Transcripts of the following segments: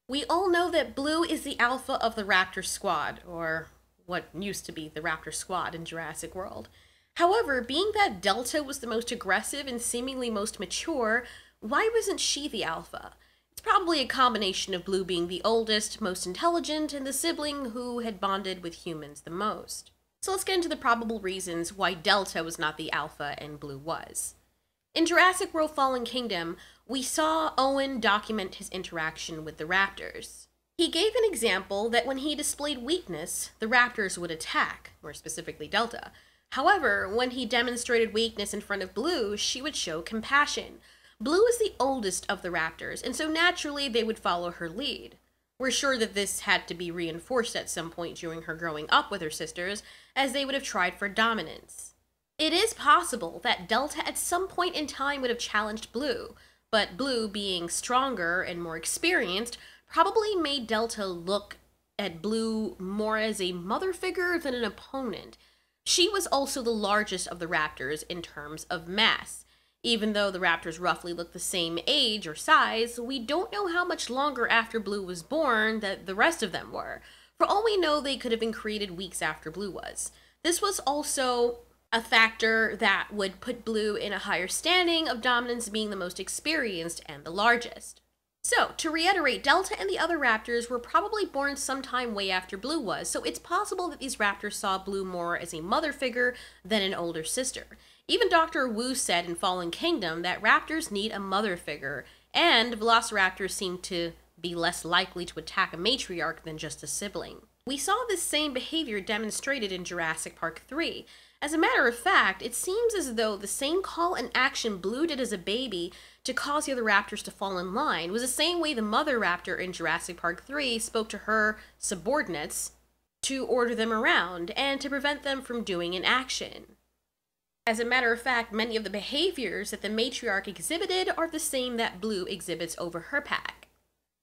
We all know that Blue is the alpha of the Raptor Squad, or what used to be the Raptor Squad in Jurassic World. However, being that Delta was the most aggressive and seemingly most mature, why wasn't she the alpha? It's probably a combination of Blue being the oldest, most intelligent, and the sibling who had bonded with humans the most. So let's get into the probable reasons why Delta was not the alpha and Blue was. In Jurassic World Fallen Kingdom, we saw Owen document his interaction with the raptors. He gave an example that when he displayed weakness, the raptors would attack, more specifically Delta. However, when he demonstrated weakness in front of Blue, she would show compassion. Blue is the oldest of the raptors, and so naturally they would follow her lead. We're sure that this had to be reinforced at some point during her growing up with her sisters, as they would have tried for dominance. It is possible that Delta at some point in time would have challenged Blue, but Blue, being stronger and more experienced, probably made Delta look at Blue more as a mother figure than an opponent. She was also the largest of the raptors in terms of mass. Even though the raptors roughly look the same age or size, we don't know how much longer after Blue was born that the rest of them were. For all we know, they could have been created weeks after Blue was. This was also a factor that would put Blue in a higher standing of dominance, being the most experienced and the largest. So, to reiterate, Delta and the other raptors were probably born sometime way after Blue was, so it's possible that these raptors saw Blue more as a mother figure than an older sister. Even Dr. Wu said in Fallen Kingdom that raptors need a mother figure, and velociraptors seem to be less likely to attack a matriarch than just a sibling. We saw this same behavior demonstrated in Jurassic Park 3. As a matter of fact, it seems as though the same call and action Blue did as a baby to cause the other raptors to fall in line was the same way the mother raptor in Jurassic Park 3 spoke to her subordinates to order them around and to prevent them from doing an action. As a matter of fact, many of the behaviors that the matriarch exhibited are the same that Blue exhibits over her pack.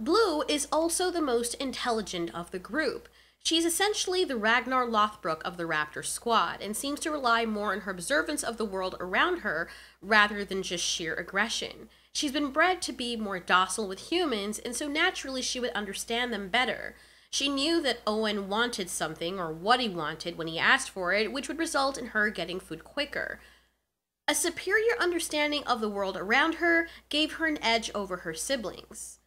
Blue is also the most intelligent of the group. She's essentially the Ragnar Lothbrok of the Raptor Squad, and seems to rely more on her observance of the world around her rather than just sheer aggression. She's been bred to be more docile with humans, and so naturally she would understand them better. She knew that Owen wanted something, or what he wanted when he asked for it, which would result in her getting food quicker. A superior understanding of the world around her gave her an edge over her siblings.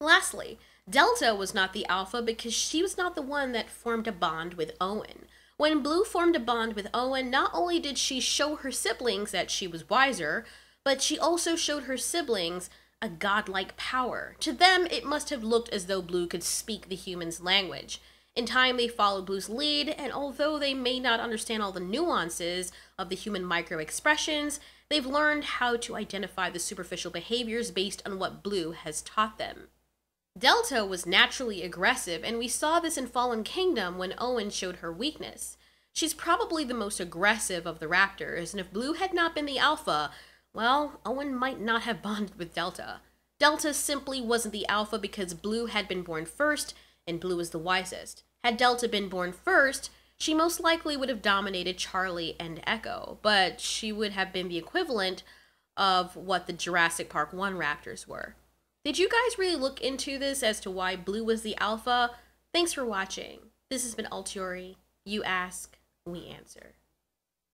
Lastly, Delta was not the alpha because she was not the one that formed a bond with Owen. When Blue formed a bond with Owen, not only did she show her siblings that she was wiser, but she also showed her siblings a godlike power. To them, it must have looked as though Blue could speak the humans' language. In time, they followed Blue's lead, and although they may not understand all the nuances of the human micro-expressions, they've learned how to identify the superficial behaviors based on what Blue has taught them. Delta was naturally aggressive, and we saw this in Fallen Kingdom when Owen showed her weakness. She's probably the most aggressive of the raptors, and if Blue had not been the alpha, well, Owen might not have bonded with Delta. Delta simply wasn't the alpha because Blue had been born first, and Blue is the wisest. Had Delta been born first, she most likely would have dominated Charlie and Echo, but she would have been the equivalent of what the Jurassic Park 1 raptors were. Did you guys really look into this as to why Blue was the alpha? Thanks for watching. This has been Altiori. You ask, we answer.